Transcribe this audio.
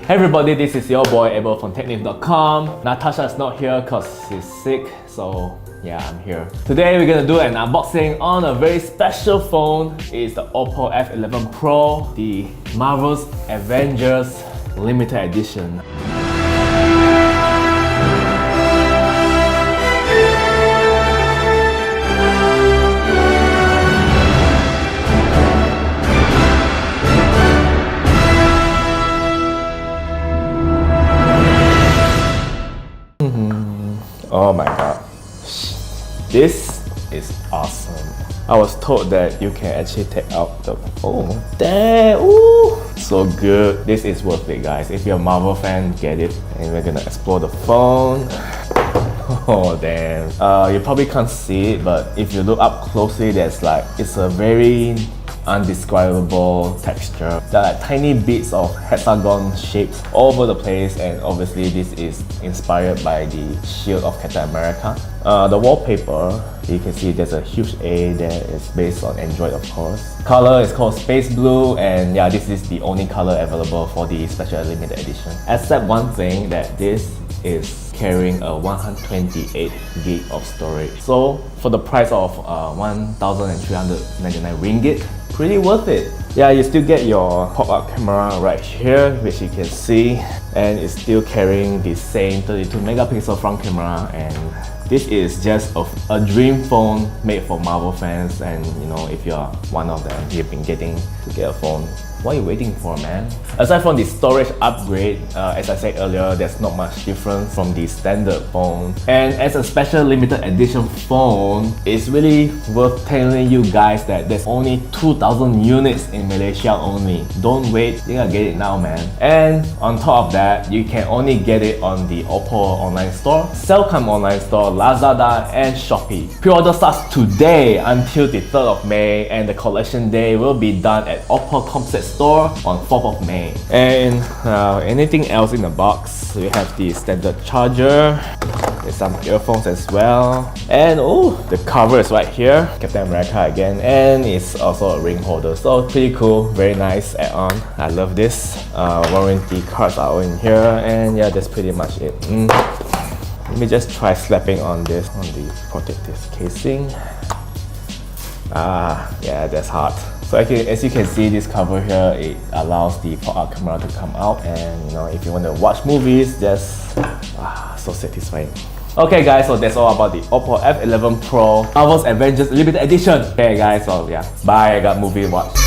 Hey everybody, this is your boy Abel from TechNave.com. Natasha is not here because she's sick, so yeah, I'm here. Today we're gonna do an unboxing on a very special phone. It's the OPPO F11 Pro, the Marvel's Avengers limited edition. Oh my god, this is awesome. I was told that you can actually take out the phone. Damn, ooh, so good. This is worth it, guys. If you're a Marvel fan, get it. And we're gonna explore the phone. Oh damn. You probably can't see it, but if you look up closely, there's like, it's a very undescribable texture. There are like tiny bits of hexagon shapes all over the place, and obviously this is inspired by the shield of Captain America. The wallpaper, you can see there's a huge A there. It's based on Android, of course. Color is called Space Blue, and yeah, this is the only color available for the special limited edition. Except one thing, that this is carrying a 128 gig of storage. So for the price of 1,399 ringgit, pretty worth it. Yeah, you still get your pop-up camera right here, which you can see, and it's still carrying the same 32 megapixel front camera. And this is just a dream phone made for Marvel fans. And you know, if you're one of them, you've been getting to get a phone, what are you waiting for, man? Aside from the storage upgrade, as I said earlier, there's not much difference from the standard phone. And as a special limited edition phone, it's really worth telling you guys that there's only 2,000 units in Malaysia only. Don't wait, you gotta get it now, man. And on top of that, you can only get it on the OPPO online store, Cellcom online store, Lazada, and Shopee. Pre-order starts today until the 3rd of May, and the collection day will be done at OPPO Comset Store on 4th of May. And anything else in the box? We have the standard charger. There's some earphones as well. And oh, the cover is right here. Captain America again. And it's also a ring holder. So pretty cool, very nice add-on. I love this. Warranty cards are in here. And yeah, that's pretty much it. Let me just try slapping on this, on the protective casing. Yeah, that's hot. So as you can see, this cover here, it allows the pop-up camera to come out, and you know, if you want to watch movies, just so satisfying. Okay guys, so that's all about the OPPO F11 Pro Marvel's Avengers limited edition. Okay guys, so yeah, bye, I got movie to watch.